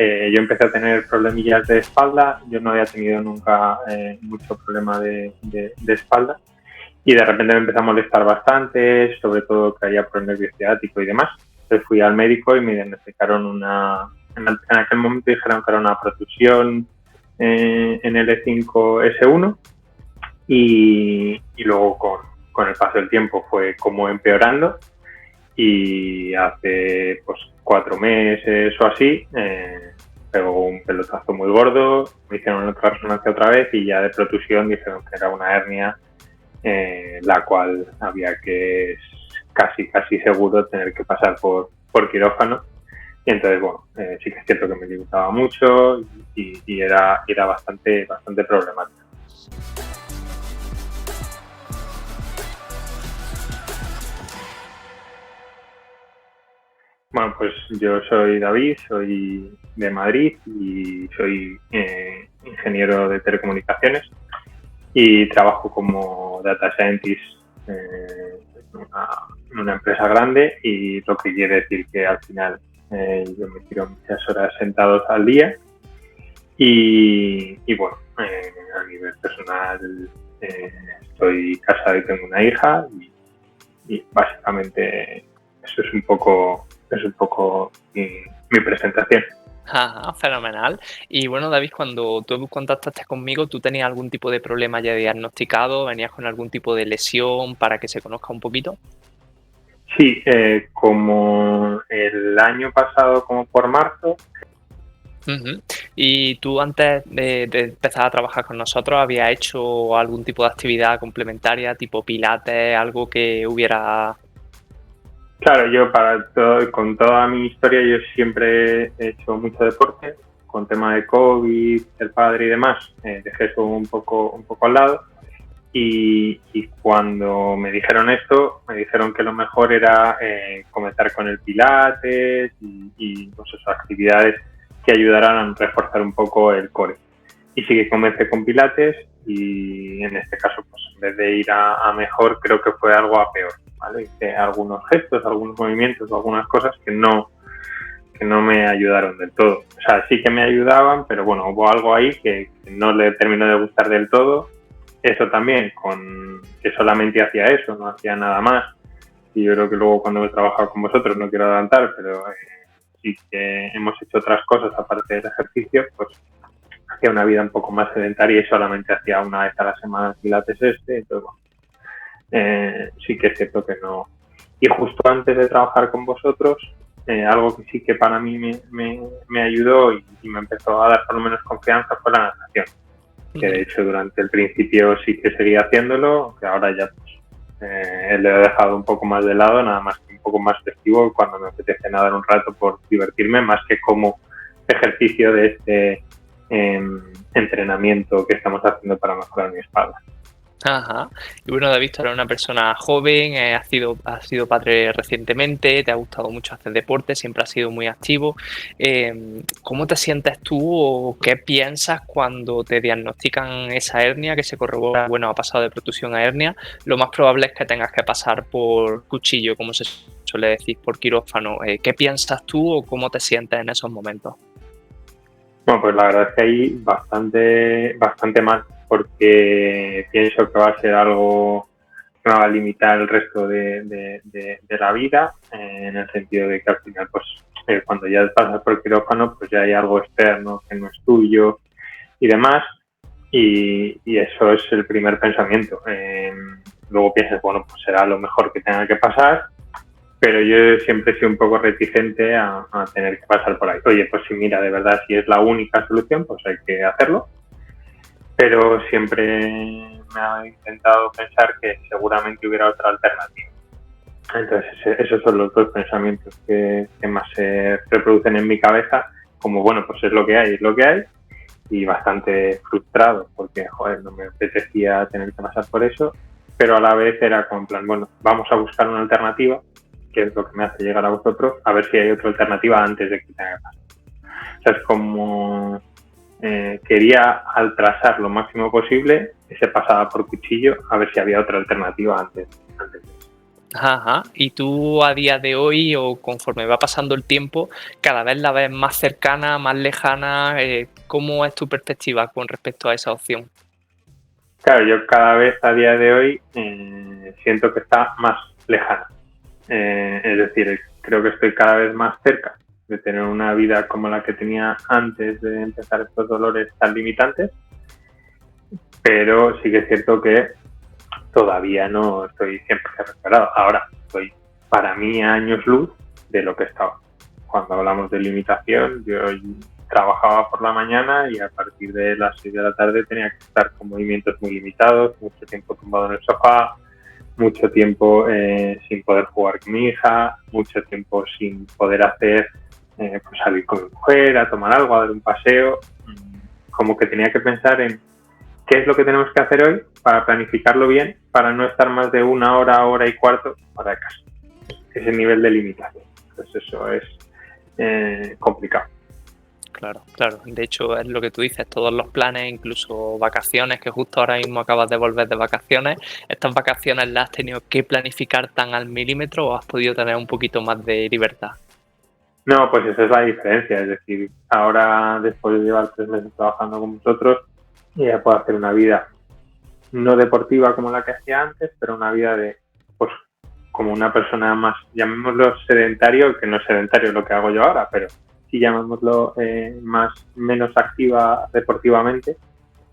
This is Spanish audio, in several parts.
yo empecé a tener problemillas de espalda. Yo no había tenido nunca mucho problema de espalda, y de repente me empezó a molestar bastante, sobre todo caía por el nervio ciático y demás. Entonces fui al médico y me diagnosticaron en aquel momento dijeron que era una protusión en L5-S1, y luego con el paso del tiempo fue como empeorando, y hace pues 4 meses o así pegó un pelotazo muy gordo, me hicieron otra resonancia otra vez y ya de protusión dijeron que era una hernia, la cual había que casi seguro tener que pasar por quirófano. Y entonces, bueno, sí que es cierto que me limitaba mucho y era bastante problemático. Bueno, pues yo soy David, soy de Madrid y soy ingeniero de telecomunicaciones y trabajo como data scientist en una empresa grande, y lo que quiere decir que al final yo me tiro muchas horas sentados al día y bueno, a nivel personal estoy casado y tengo una hija y básicamente eso es un poco mi presentación. Ajá, fenomenal. Y bueno, David, cuando tú contactaste conmigo, ¿tú tenías algún tipo de problema ya diagnosticado? ¿Venías con algún tipo de lesión para que se conozca un poquito? Sí, como el año pasado, como por marzo. Uh-huh. ¿Y tú antes de empezar a trabajar con nosotros habías hecho algún tipo de actividad complementaria, tipo pilates, algo que hubiera... Claro, yo con toda mi historia yo siempre he hecho mucho deporte. Con tema de COVID, el padre y demás, dejé eso un poco al lado. Y cuando me dijeron esto, me dijeron que lo mejor era comenzar con el pilates y pues esas actividades que ayudaran a reforzar un poco el core. Y sí que comencé con pilates, y en este caso, pues en vez de ir a mejor, creo que fue algo a peor, ¿vale? Hice algunos gestos, algunos movimientos, algunas cosas que no me ayudaron del todo. O sea, sí que me ayudaban, pero bueno, hubo algo ahí que no le terminó de gustar del todo. Eso también, que solamente hacía eso, no hacía nada más. Y yo creo que luego cuando he trabajado con vosotros, no quiero adelantar, pero sí que hemos hecho otras cosas aparte del ejercicio, pues hacía una vida un poco más sedentaria y solamente hacía una vez a la semana pilates entonces bueno, sí que es cierto que no. Y justo antes de trabajar con vosotros, algo que sí que para mí me ayudó y me empezó a dar por lo menos confianza fue la natación, que de hecho durante el principio sí que seguía haciéndolo, aunque ahora ya pues, le he dejado un poco más de lado, nada más que un poco más festivo cuando me apetece nadar un rato por divertirme, más que como ejercicio de este entrenamiento que estamos haciendo para mejorar mi espalda. Ajá. Y bueno, David, tú eres una persona joven, has sido padre recientemente, te ha gustado mucho hacer deporte, siempre has sido muy activo. ¿Cómo te sientes tú o qué piensas cuando te diagnostican esa hernia que se corrobora, bueno, ha pasado de protusión a hernia? Lo más probable es que tengas que pasar por cuchillo, como se suele decir, por quirófano. ¿Qué piensas tú o cómo te sientes en esos momentos? Bueno, pues la verdad es que hay bastante mal, porque pienso que va a ser algo que me va a limitar el resto de la vida, en el sentido de que al final, pues cuando ya pasas por el quirófano, pues ya hay algo externo que no es tuyo y demás, y eso es el primer pensamiento. Luego piensas, bueno, pues será lo mejor que tenga que pasar, pero yo siempre he sido un poco reticente a tener que pasar por ahí. Oye, pues sí, mira, de verdad, si es la única solución, pues hay que hacerlo. Pero siempre me ha intentado pensar que seguramente hubiera otra alternativa. Entonces, esos son los dos pensamientos que más se reproducen en mi cabeza, como, bueno, pues es lo que hay, y bastante frustrado, porque, joder, no me apetecía tener que pasar por eso, pero a la vez era como en plan, bueno, vamos a buscar una alternativa, que es lo que me hace llegar a vosotros, a ver si hay otra alternativa antes de que tenga que pasar. O sea, es como quería atrasar lo máximo posible ese pasada por cuchillo, a ver si había otra alternativa antes de eso. Ajá. Y tú a día de hoy o conforme va pasando el tiempo, cada vez la ves más cercana, más lejana. ¿Cómo es tu perspectiva con respecto a esa opción? Claro, yo cada vez a día de hoy siento que está más lejana. Es decir, creo que estoy cada vez más cerca de tener una vida como la que tenía antes de empezar estos dolores tan limitantes, pero sí que es cierto que todavía no estoy 100% recuperado. Ahora estoy, para mí, a años luz de lo que estaba. Cuando hablamos de limitación, yo trabajaba por la mañana y a partir de las 6 de la tarde tenía que estar con movimientos muy limitados, mucho tiempo tumbado en el sofá, mucho tiempo sin poder jugar con mi hija, mucho tiempo sin poder hacer, pues salir con mi mujer, a tomar algo, a dar un paseo. Como que tenía que pensar en qué es lo que tenemos que hacer hoy para planificarlo bien, para no estar más de una hora, hora y cuarto fuera de casa. Ese nivel de limitación. Entonces eso es complicado. Claro, claro. De hecho, es lo que tú dices, todos los planes, incluso vacaciones, que justo ahora mismo acabas de volver de vacaciones, ¿estas vacaciones las has tenido que planificar tan al milímetro o has podido tener un poquito más de libertad? No, pues esa es la diferencia. Es decir, ahora después de llevar 3 meses trabajando con vosotros, ya puedo hacer una vida no deportiva como la que hacía antes, pero una vida de, pues, como una persona más, llamémoslo sedentario, que no es sedentario lo que hago yo ahora, pero si llamémoslo menos activa deportivamente,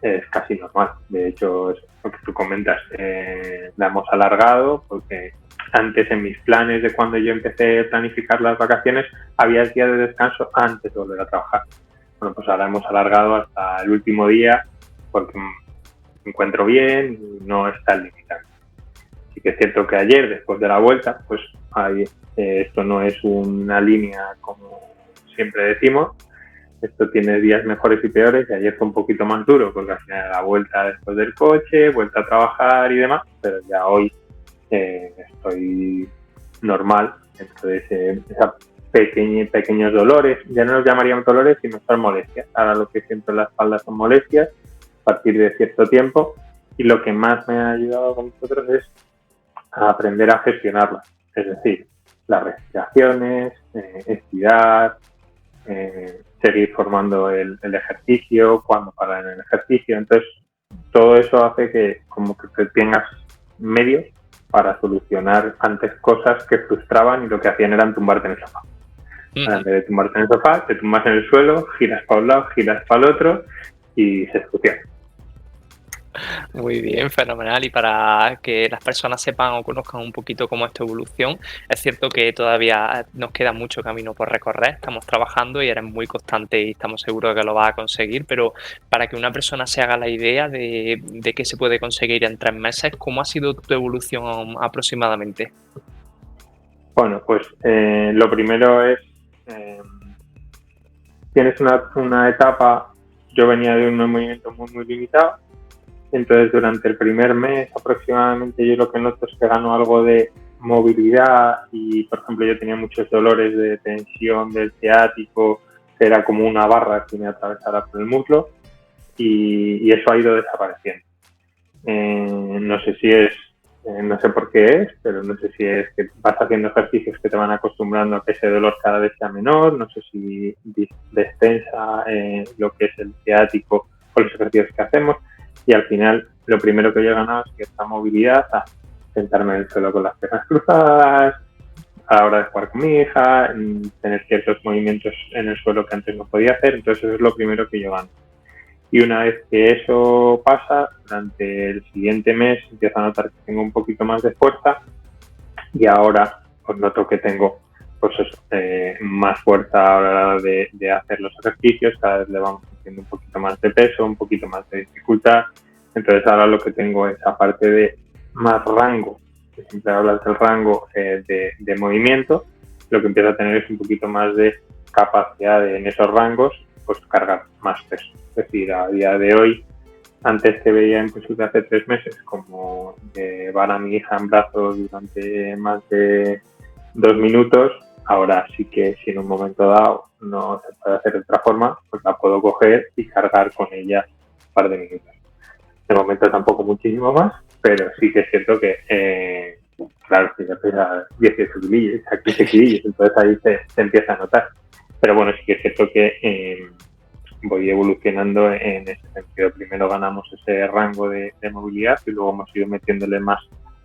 es casi normal. De hecho, es lo que tú comentas, la hemos alargado porque antes en mis planes de cuando yo empecé a planificar las vacaciones había el día de descanso antes de volver a trabajar. Bueno, pues ahora hemos alargado hasta el último día porque me encuentro bien y no es tan limitante. Sí que es cierto que ayer, después de la vuelta, pues esto no es una línea como siempre decimos, esto tiene días mejores y peores, y ayer fue un poquito más duro, porque al final la vuelta después del coche, vuelta a trabajar y demás, pero ya hoy estoy normal, entonces esos pequeños dolores, ya no los llamaríamos dolores, sino son molestias. Ahora lo que siento en la espalda son molestias, a partir de cierto tiempo, y lo que más me ha ayudado con vosotros es a aprender a gestionarlas, es decir, las respiraciones, estirar, seguir formando el ejercicio, cuando parar en el ejercicio. Entonces, todo eso hace que como que tengas medios para solucionar antes cosas que frustraban y lo que hacían era tumbarte en el sofá. En vez de tumbarte en el sofá, te tumbas en el suelo, giras para un lado, giras para el otro y se soluciona. Muy bien, fenomenal. Y para que las personas sepan o conozcan un poquito cómo es tu evolución, es cierto que todavía nos queda mucho camino por recorrer, estamos trabajando y eres muy constante y estamos seguros de que lo vas a conseguir, pero para que una persona se haga la idea de qué se puede conseguir en 3 meses, ¿cómo ha sido tu evolución aproximadamente? Bueno, pues lo primero es, tienes una etapa, yo venía de un movimiento muy limitado. Entonces, durante el primer mes aproximadamente, yo lo que noto es que gano algo de movilidad y, por ejemplo, yo tenía muchos dolores de tensión del ciático, que era como una barra que me atravesara por el muslo, y eso ha ido desapareciendo. No sé si es, no sé por qué es, pero no sé si es que vas haciendo ejercicios que te van acostumbrando a que ese dolor cada vez sea menor, no sé si descensa lo que es el ciático con los ejercicios que hacemos. Y al final, lo primero que yo he ganado es cierta movilidad, a sentarme en el suelo con las piernas cruzadas, a la hora de jugar con mi hija, tener ciertos movimientos en el suelo que antes no podía hacer. Entonces, eso es lo primero que yo gano. Y una vez que eso pasa, durante el siguiente mes empiezo a notar que tengo un poquito más de fuerza y ahora pues noto que tengo pues eso, más fuerza a la hora de hacer los ejercicios, cada vez le vamos haciendo un poquito más de peso, un poquito más de dificultad. Entonces ahora lo que tengo es, aparte de más rango, que siempre hablas del rango de movimiento, lo que empiezo a tener es un poquito más de capacidad de, en esos rangos, pues cargar más peso. Es decir, a día de hoy, antes que veía incluso de hace 3 meses, como llevar a mi hija en brazos durante más de 2 minutos, ahora sí que si en un momento dado no se puede hacer de otra forma, pues la puedo coger y cargar con ella un par de minutos. De momento tampoco muchísimo más, pero sí que es cierto que claro, que ya pesa 18 kilillos, a 15 kilillos, entonces ahí se empieza a notar. Pero bueno, sí que es cierto que voy evolucionando en ese sentido. Primero ganamos ese rango de movilidad y luego hemos ido metiéndole más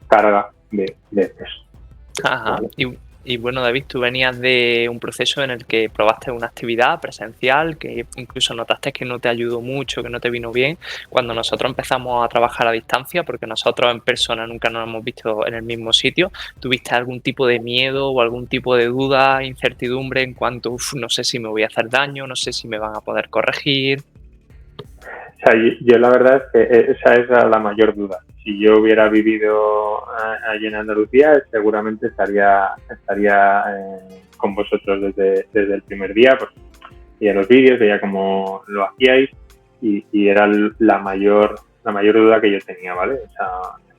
carga de peso. Ajá. ¿Vale? Y bueno, David, tú venías de un proceso en el que probaste una actividad presencial que incluso notaste que no te ayudó mucho, que no te vino bien. Cuando nosotros empezamos a trabajar a distancia, porque nosotros en persona nunca nos hemos visto en el mismo sitio, ¿tuviste algún tipo de miedo o algún tipo de duda, incertidumbre en cuanto, no sé si me voy a hacer daño, no sé si me van a poder corregir? O sea, yo la verdad es que esa es la mayor duda. Si yo hubiera vivido allí en Andalucía, seguramente estaría con vosotros desde el primer día, pues veía los vídeos, veía cómo lo hacíais y era la mayor duda que yo tenía, ¿vale?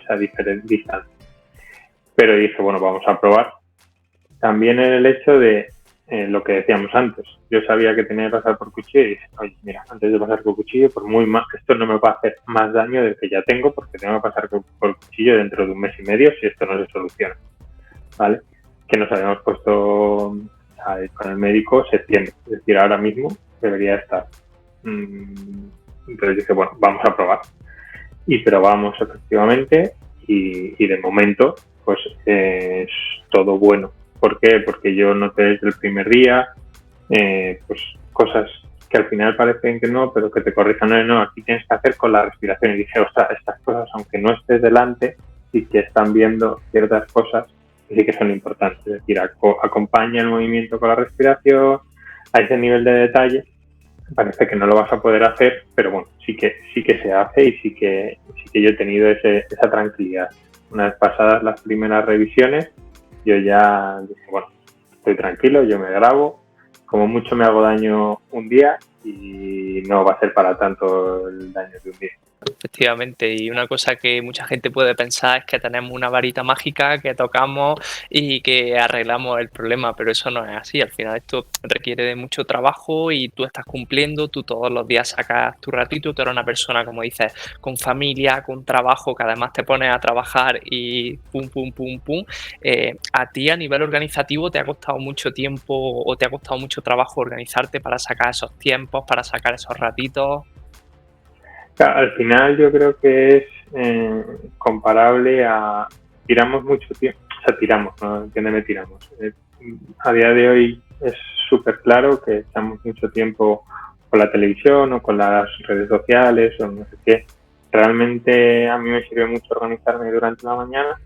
Esa diferente distancia. Pero dije, bueno, vamos a probar. También en el hecho de lo que decíamos antes. Yo sabía que tenía que pasar por cuchillo y dije, oye, mira, antes de pasar por cuchillo, por muy más, esto no me va a hacer más daño del que ya tengo porque tengo que pasar por cuchillo dentro de un mes y medio si esto no se soluciona, ¿vale? Que nos habíamos puesto con el médico septiembre, es decir, ahora mismo debería estar. Entonces dije, bueno, vamos a probar. Y probamos efectivamente y de momento pues es todo bueno. ¿Por qué? Porque yo noté desde el primer día pues cosas que al final parecen que no, pero que te corrijan, no, aquí tienes que hacer con la respiración. Y dije, ostras, estas cosas, aunque no estés delante, sí que están viendo ciertas cosas que sí que son importantes. Es decir, acompaña el movimiento con la respiración, a ese nivel de detalle. Parece que no lo vas a poder hacer, pero bueno, sí que se hace y sí que yo he tenido esa tranquilidad. Una vez pasadas las primeras revisiones, yo ya dije, bueno, estoy tranquilo, yo me grabo, como mucho me hago daño un día y no va a ser para tanto el daño de un día. Efectivamente, y una cosa que mucha gente puede pensar es que tenemos una varita mágica que tocamos y que arreglamos el problema, pero eso no es así. Al final esto requiere de mucho trabajo y tú estás cumpliendo, tú todos los días sacas tu ratito, tú eres una persona, como dices, con familia, con trabajo, que además te pones a trabajar y pum, pum, pum, pum. ¿A ti a nivel organizativo te ha costado mucho tiempo o te ha costado mucho trabajo organizarte para sacar esos tiempos, para sacar esos ratitos? Claro, al final yo creo que es comparable a tiramos mucho tiempo, o sea, tiramos, no entiéndeme, tiramos. A día de hoy es súper claro que echamos mucho tiempo con la televisión o con las redes sociales o no sé qué. Realmente a mí me sirve mucho organizarme durante la mañana.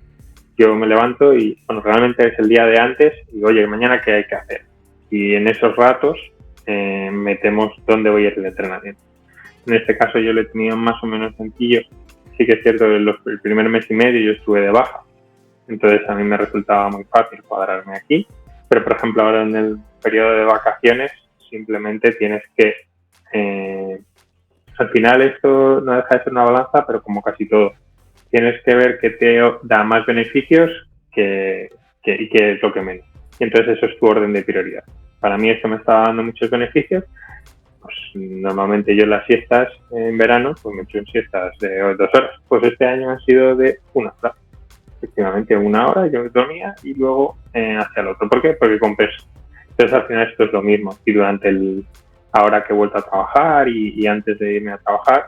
Yo me levanto y, bueno, realmente es el día de antes y digo, oye, mañana qué hay que hacer. Y en esos ratos metemos dónde voy a ir el entrenamiento. En este caso yo lo he tenido más o menos sencillo. Sí que es cierto que el primer mes y medio yo estuve de baja, entonces a mí me resultaba muy fácil cuadrarme aquí. Pero, por ejemplo, ahora en el periodo de vacaciones simplemente tienes que... al final esto no deja de ser una balanza, pero como casi todo, tienes que ver qué te da más beneficios y qué es lo que menos. Y entonces eso es tu orden de prioridad. Para mí esto me está dando muchos beneficios. Pues normalmente yo las siestas en verano, pues me echo en siestas de 2 horas. Pues este año han sido de 1 hora. Efectivamente, 1 hora yo dormía y luego hacia el otro. ¿Por qué? Porque compenso. Entonces al final esto es lo mismo. Y durante ahora que he vuelto a trabajar y antes de irme a trabajar,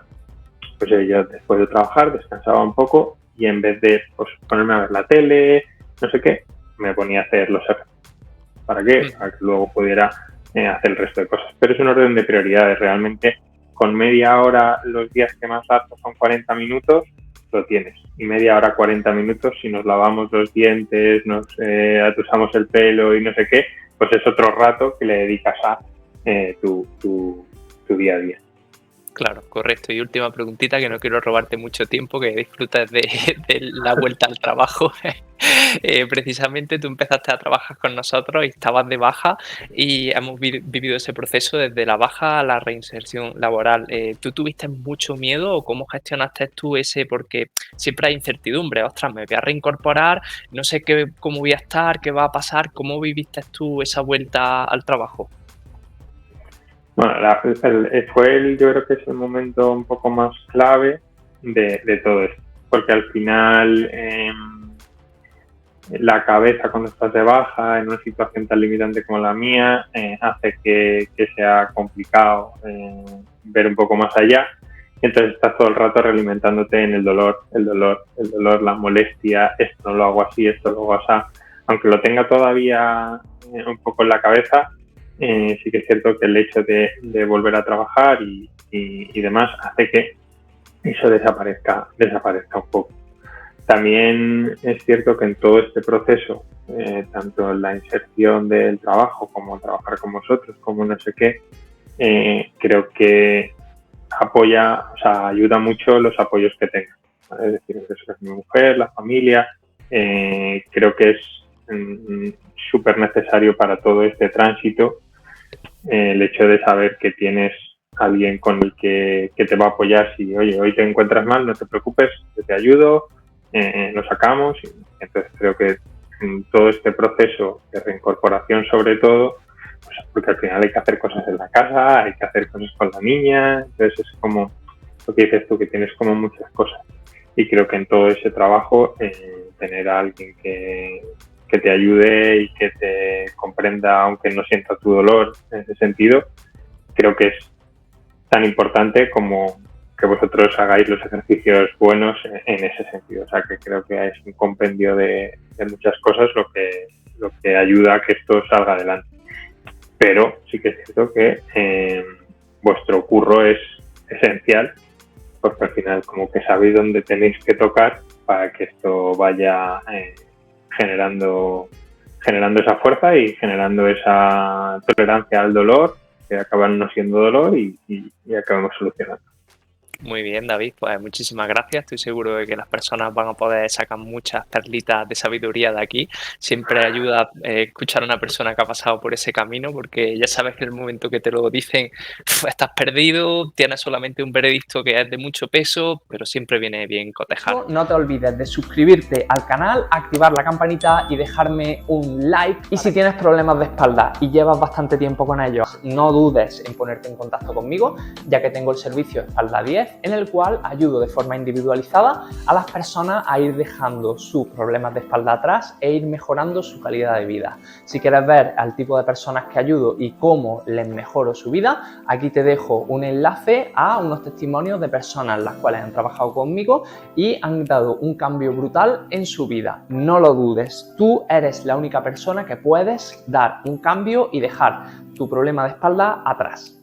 pues yo después de trabajar descansaba un poco y en vez de pues, ponerme a ver la tele, no sé qué, me ponía a hacer los ejercicios. ¿Para qué? Para que luego pudiera hacer el resto de cosas. Pero es un orden de prioridades. Realmente con media hora los días que más gastos son 40 minutos, lo tienes. Y media hora, 40 minutos, si nos lavamos los dientes, nos atusamos el pelo y no sé qué, pues es otro rato que le dedicas a tu día a día. Claro, correcto. Y última preguntita, que no quiero robarte mucho tiempo, que disfrutes de la vuelta al trabajo. Precisamente tú empezaste a trabajar con nosotros y estabas de baja y hemos vivido ese proceso desde la baja a la reinserción laboral. ¿Tú tuviste mucho miedo o cómo gestionaste tú ese? Porque siempre hay incertidumbre. Ostras, me voy a reincorporar, no sé cómo voy a estar, qué va a pasar. ¿Cómo viviste tú esa vuelta al trabajo? Bueno, yo creo que es el momento un poco más clave de todo esto, porque al final la cabeza cuando estás de baja en una situación tan limitante como la mía hace que sea complicado ver un poco más allá. Entonces estás todo el rato realimentándote en el dolor, la molestia, esto no lo hago así, esto lo hago así. Aunque lo tenga todavía un poco en la cabeza, sí que es cierto que el hecho de volver a trabajar y demás hace que eso desaparezca un poco. También es cierto que en todo este proceso, tanto en la inserción del trabajo como trabajar con vosotros, como no sé qué, creo que ayuda mucho los apoyos que tengas, ¿vale? Es decir, eso es mi mujer, la familia, creo que es súper necesario para todo este tránsito el hecho de saber que tienes alguien con el que te va a apoyar si, oye, hoy te encuentras mal, no te preocupes, yo te ayudo, lo sacamos. Entonces creo que todo este proceso de reincorporación sobre todo, pues porque al final hay que hacer cosas en la casa, hay que hacer cosas con la niña, entonces es como lo que dices tú, que tienes como muchas cosas. Y creo que en todo ese trabajo tener a alguien que te ayude y que te comprenda, aunque no sienta tu dolor en ese sentido, creo que es tan importante como que vosotros hagáis los ejercicios buenos en ese sentido. O sea, que creo que es un compendio de muchas cosas lo que ayuda a que esto salga adelante. Pero sí que es cierto que vuestro curro es esencial, porque al final como que sabéis dónde tenéis que tocar para que esto vaya generando esa fuerza y generando esa tolerancia al dolor, que acaban no siendo dolor y acabamos solucionando. Muy bien, David, pues muchísimas gracias. Estoy seguro de que las personas van a poder sacar muchas perlitas de sabiduría de aquí. Siempre ayuda escuchar a una persona que ha pasado por ese camino, porque ya sabes que en el momento que te lo dicen, estás perdido, tienes solamente un veredicto que es de mucho peso, pero siempre viene bien cotejar. No te olvides de suscribirte al canal, activar la campanita y dejarme un like. Y si tienes problemas de espalda y llevas bastante tiempo con ellos, no dudes en ponerte en contacto conmigo, ya que tengo el servicio Espalda 10, en el cual ayudo de forma individualizada a las personas a ir dejando sus problemas de espalda atrás e ir mejorando su calidad de vida. Si quieres ver al tipo de personas que ayudo y cómo les mejoro su vida, aquí te dejo un enlace a unos testimonios de personas las cuales han trabajado conmigo y han dado un cambio brutal en su vida. No lo dudes, tú eres la única persona que puedes dar un cambio y dejar tu problema de espalda atrás.